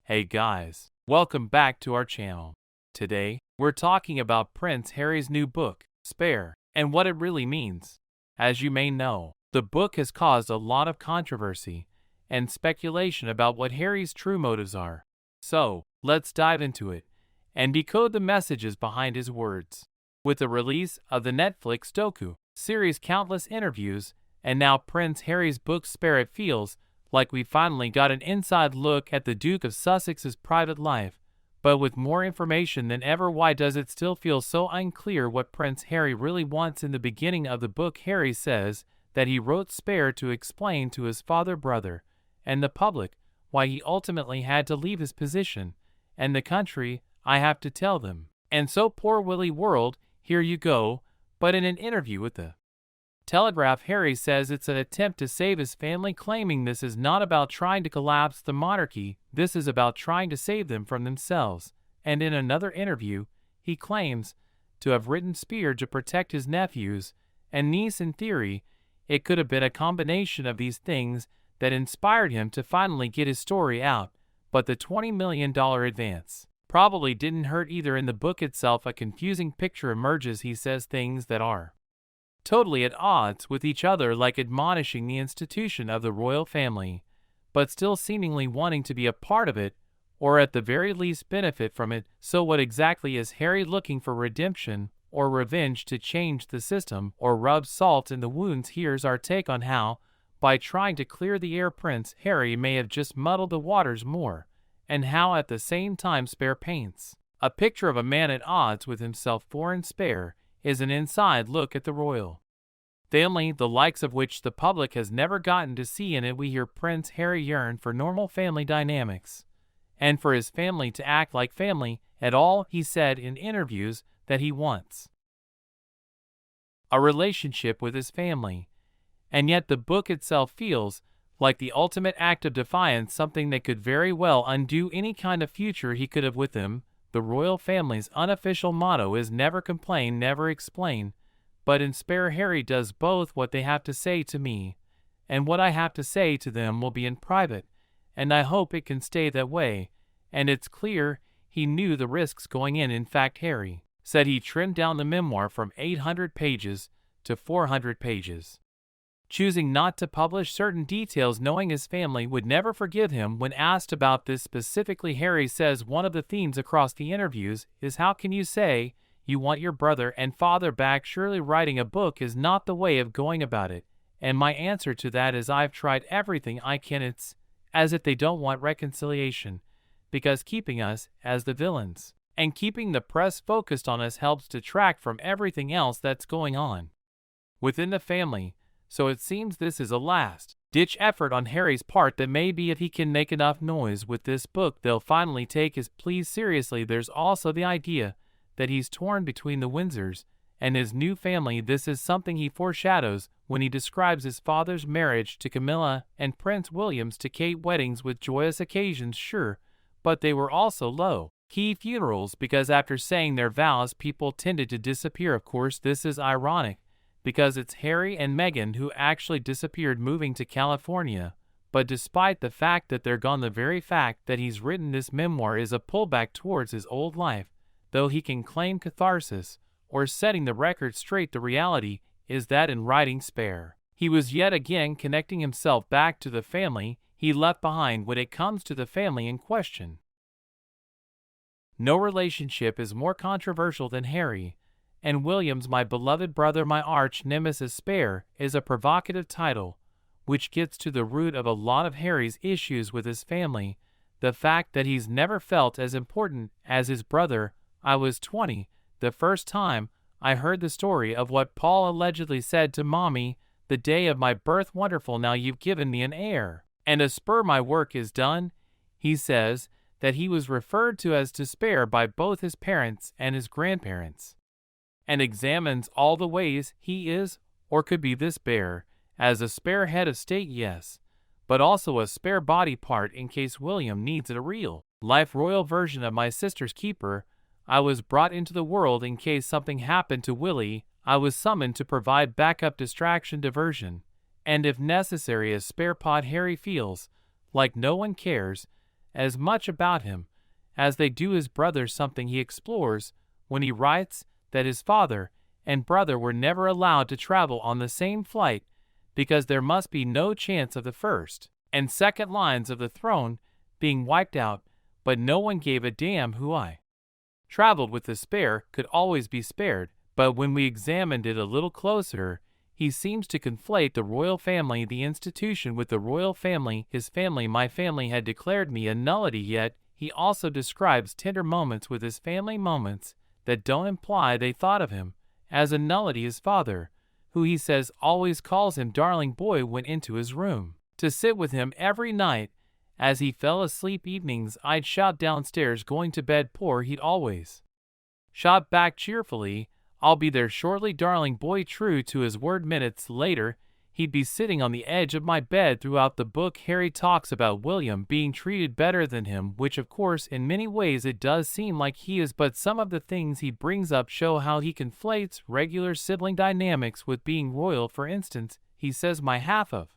Hey guys, welcome back to our channel. Today, we're talking about Prince Harry's new book, Spare, and what it really means. As you may know, the book has caused a lot of controversy and speculation about what Harry's true motives are. So, let's dive into it and decode the messages behind his words. With the release of the Netflix docu-series Countless Interviews, and now Prince Harry's book Spare, it feels like we finally got an inside look at the Duke of Sussex's private life. But with more information than ever, why does it still feel so unclear what Prince Harry really wants? In the beginning of the book, Harry says that he wrote Spare to explain to his brother, and the public why he ultimately had to leave his position and the country. I have to tell them. And so poor Willie world, here you go. But in an interview with the Telegraph, Harry says it's an attempt to save his family, claiming this is not about trying to collapse the monarchy, this is about trying to save them from themselves. And in another interview, he claims to have written Spare to protect his nephews and niece. In theory, it could have been a combination of these things that inspired him to finally get his story out, but the $20 million advance probably didn't hurt either. In the book itself, a confusing picture emerges. He says things that are totally at odds with each other, like admonishing the institution of the royal family, but still seemingly wanting to be a part of it, or at the very least benefit from it. So what exactly is Harry looking for? Redemption or revenge, to change the system or rub salt in the wounds? Here's our take on how, by trying to clear the air, Prince Harry may have just muddled the waters more, and how at the same time Spare paints a picture of a man at odds with himself. For in Spare is an inside look at the royal family, the likes of which the public has never gotten to see. In it, we hear Prince Harry yearn for normal family dynamics, and for his family to act like family at all. He said in interviews that he wants a relationship with his family, and yet the book itself feels like the ultimate act of defiance, something that could very well undo any kind of future he could have with them. The royal family's unofficial motto is never complain, never explain, but in Spare, Harry does both. What they have to say to me and what I have to say to them will be in private, and I hope it can stay that way. And it's clear he knew the risks going in. In fact, Harry said he trimmed down the memoir from 800 pages to 400 pages, choosing not to publish certain details, knowing his family would never forgive him. When asked about this specifically, Harry says one of the themes across the interviews is, how can you say you want your brother and father back? Surely writing a book is not the way of going about it. And my answer to that is, I've tried everything I can. It's as if they don't want reconciliation, because keeping us as the villains and keeping the press focused on us helps detract from everything else that's going on within the family. So it seems this is a last-ditch effort on Harry's part that maybe if he can make enough noise with this book, they'll finally take his pleas seriously. There's also the idea that he's torn between the Windsors and his new family. This is something he foreshadows when he describes his father's marriage to Camilla and Prince William's to Kate weddings with joyous occasions, sure, but they were also low-key funerals, because after saying their vows, people tended to disappear. Of course, this is ironic, because it's Harry and Meghan who actually disappeared, moving to California. But despite the fact that they're gone, the very fact that he's written this memoir is a pullback towards his old life. Though he can claim catharsis or setting the record straight, the reality is that in writing Spare, he was yet again connecting himself back to the family he left behind. When it comes to the family in question, no relationship is more controversial than Harry and William's. My beloved brother, my arch nemesis. Spare is a provocative title which gets to the root of a lot of Harry's issues with his family, the fact that he's never felt as important as his brother. I was 20 the first time I heard the story of what Paul allegedly said to Mommy the day of my birth. Wonderful, now you've given me an heir and a spur, my work is done. He says that he was referred to as to Spare by both his parents and his grandparents, and examines all the ways he is or could be this Spare as a spare head of state, yes, but also a spare body part in case William needs it. A real life royal version of my sister's keeper. I was brought into the world in case something happened to Willie. I was summoned to provide backup, distraction, diversion, and if necessary a spare pod. Harry feels like no one cares as much about him as they do his brother, something he explores when he writes that his father and brother were never allowed to travel on the same flight because there must be no chance of the first and second lines of the throne being wiped out, but no one gave a damn who I traveled with. The spare could always be spared, but when we examined it a little closer, he seems to conflate the royal family, the institution, with the royal family, his family. My family had declared me a nullity, yet he also describes tender moments with his family, moments that don't imply they thought of him as a nullity. His father, who he says always calls him darling boy, went into his room to sit with him every night. As he fell asleep evenings, I'd shout downstairs, going to bed. Poor he'd always shout back cheerfully, I'll be there shortly, darling boy. True to his word, minutes later, he'd be sitting on the edge of my bed. Throughout the book, Harry talks about William being treated better than him, which of course in many ways it does seem like he is, but some of the things he brings up show how he conflates regular sibling dynamics with being royal. For instance, he says my half of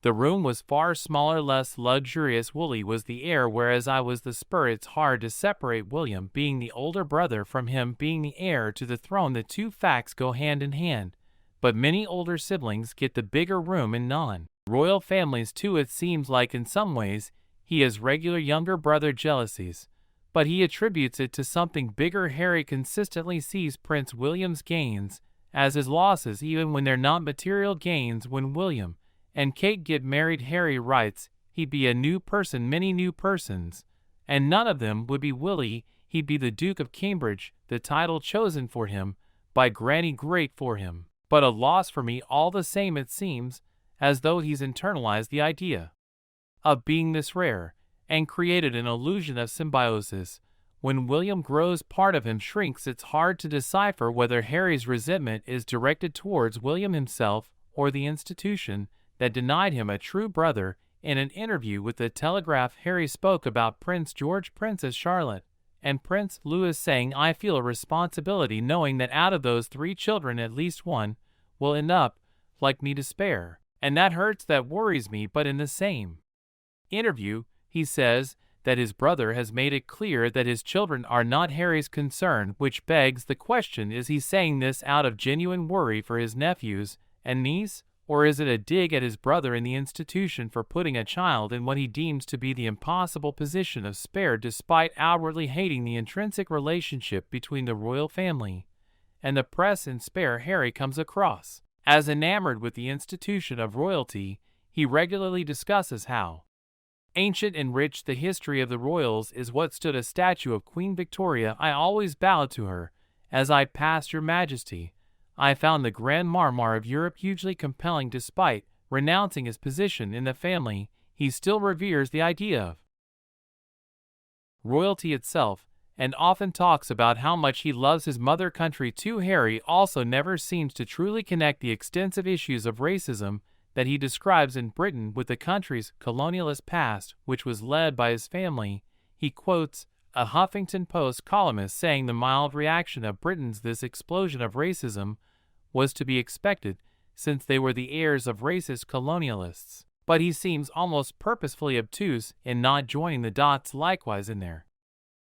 the room was far smaller, less luxurious. Wooly was the heir, whereas I was the spur. It's hard to separate William being the older brother from him being the heir to the throne. The two facts go hand in hand, but many older siblings get the bigger room in non-royal families too. It seems like in some ways he has regular younger brother jealousies, but he attributes it to something bigger. Harry consistently sees Prince William's gains as his losses, even when they're not material gains. When William and Kate get married, Harry writes, he'd be a new person, many new persons, and none of them would be Willie. He'd be the Duke of Cambridge, the title chosen for him by Granny. Great for him, but a loss for me all the same. It seems as though he's internalized the idea of being this rare and created an illusion of symbiosis. When William grows, part of him shrinks. It's hard to decipher whether Harry's resentment is directed towards William himself or the institution that denied him a true brother. In an interview with the Telegraph, Harry spoke about Prince George, Princess Charlotte, and Prince Louis, saying, I feel a responsibility knowing that out of those 3 children at least one will end up like me, to spare. And that hurts, that worries me. But in the same interview, he says that his brother has made it clear that his children are not Harry's concern, which begs the question, is he saying this out of genuine worry for his nephews and niece? Or is it a dig at his brother in the institution for putting a child in what he deems to be the impossible position of spare, despite outwardly hating the intrinsic relationship between the royal family and the press? In Spare, Harry comes across as enamored with the institution of royalty. He regularly discusses how ancient and rich the history of the royals is. What stood a statue of Queen Victoria? I always bowed to her as I passed, Your Majesty. I found the Grand Marmar of Europe hugely compelling. Despite renouncing his position in the family, he still reveres the idea of royalty itself, and often talks about how much he loves his mother country too. Harry also never seems to truly connect the extensive issues of racism that he describes in Britain with the country's colonialist past, which was led by his family. He quotes a Huffington Post columnist saying the mild reaction of Britons, this explosion of racism, was to be expected since they were the heirs of racist colonialists. But he seems almost purposefully obtuse in not joining the dots. Likewise, in their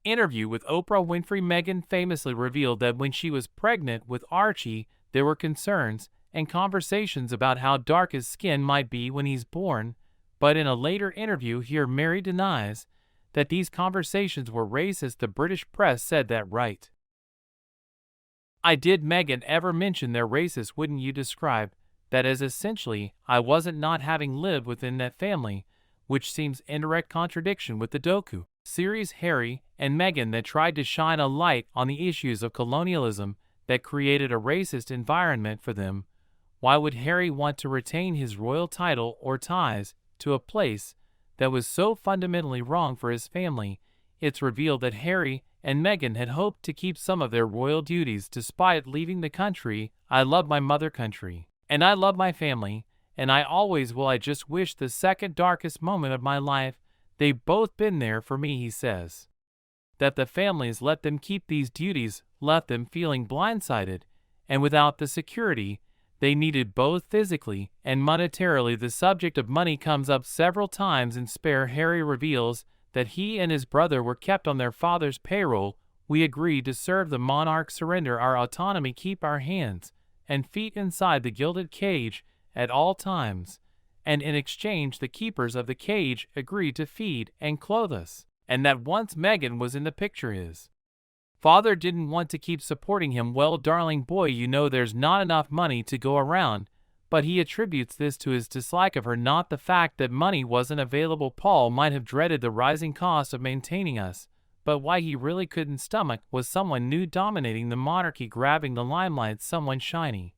interview with Oprah Winfrey, Meghan famously revealed that when she was pregnant with Archie, there were concerns and conversations about how dark his skin might be when he's born. But in a later interview here, Mary denies that these conversations were racist. The British press said that, right? I did Meghan ever mention they're racist? Wouldn't you describe that as essentially I wasn't, not having lived within that family, which seems indirect contradiction with the docu-series Harry and Meghan that tried to shine a light on the issues of colonialism that created a racist environment for them. Why would Harry want to retain his royal title or ties to a place that was so fundamentally wrong for his family? It's revealed that Harry and Meghan had hoped to keep some of their royal duties despite leaving the country. I love my mother country, and I love my family, and I always will. I just wish the second darkest moment of my life, they've both been there for me. He says that the families let them keep these duties, left them feeling blindsided and without the security they needed both physically and monetarily. The subject of money comes up several times in Spare. Harry reveals that he and his brother were kept on their father's payroll. We agreed to serve the monarch, surrender our autonomy, keep our hands and feet inside the gilded cage at all times, and in exchange the keepers of the cage agreed to feed and clothe us. And that once Meghan was in the picture, his father didn't want to keep supporting him. Well, darling boy, you know there's not enough money to go around, but he attributes this to his dislike of her, not the fact that money wasn't available. Paul might have dreaded the rising cost of maintaining us, but why he really couldn't stomach was someone new dominating the monarchy, grabbing the limelight, someone shiny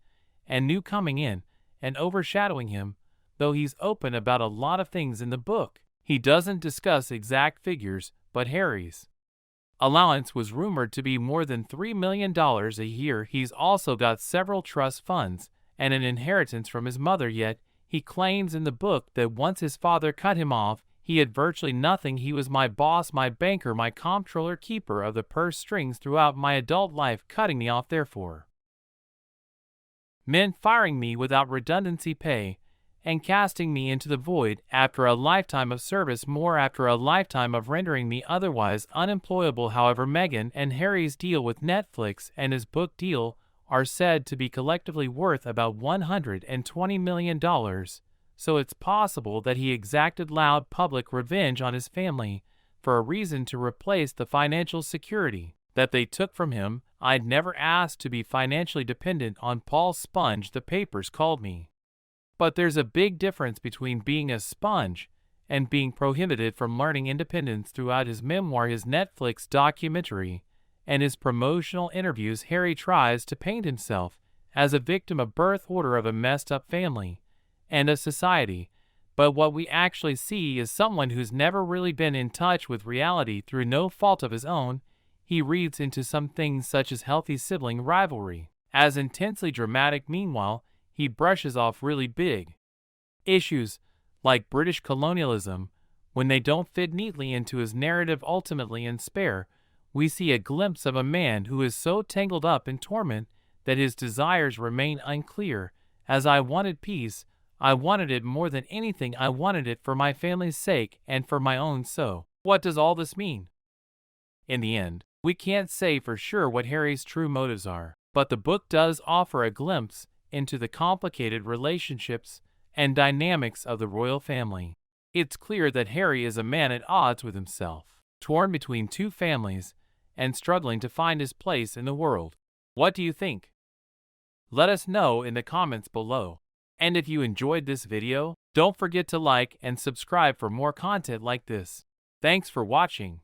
and new coming in and overshadowing him. Though he's open about a lot of things in the book, he doesn't discuss exact figures, but Harry's allowance was rumored to be more than $3 million a year. He's also got several trust funds and an inheritance from his mother, yet he claims in the book that once his father cut him off, he had virtually nothing. He was my boss, my banker, my comptroller, keeper of the purse strings throughout my adult life, cutting me off therefore meant firing me without redundancy pay and casting me into the void after a lifetime of service, more after a lifetime of rendering me otherwise unemployable. However, Meghan and Harry's deal with Netflix and his book deal are said to be collectively worth about $120 million, so it's possible that he exacted loud public revenge on his family for a reason to replace the financial security that they took from him. I'd never asked to be financially dependent on Paul Sponge, the papers called me. But there's a big difference between being a sponge and being prohibited from learning independence. Throughout his memoir, his Netflix documentary, and his promotional interviews, Harry tries to paint himself as a victim of birth order of a messed up family and a society, but what we actually see is someone who's never really been in touch with reality through no fault of his own. He reads into some things such as healthy sibling rivalry as intensely dramatic. Meanwhile, he brushes off really big issues like British colonialism when they don't fit neatly into his narrative. Ultimately, in Spare, we see a glimpse of a man who is so tangled up in torment that his desires remain unclear. As I wanted peace, I wanted it more than anything. I wanted it for my family's sake and for my own. So, what does all this mean? In the end, we can't say for sure what Harry's true motives are, but the book does offer a glimpse into the complicated relationships and dynamics of the royal family. It's clear that Harry is a man at odds with himself, torn between two families, and struggling to find his place in the world. What do you think? Let us know in the comments below. And if you enjoyed this video, don't forget to like and subscribe for more content like this. Thanks for watching.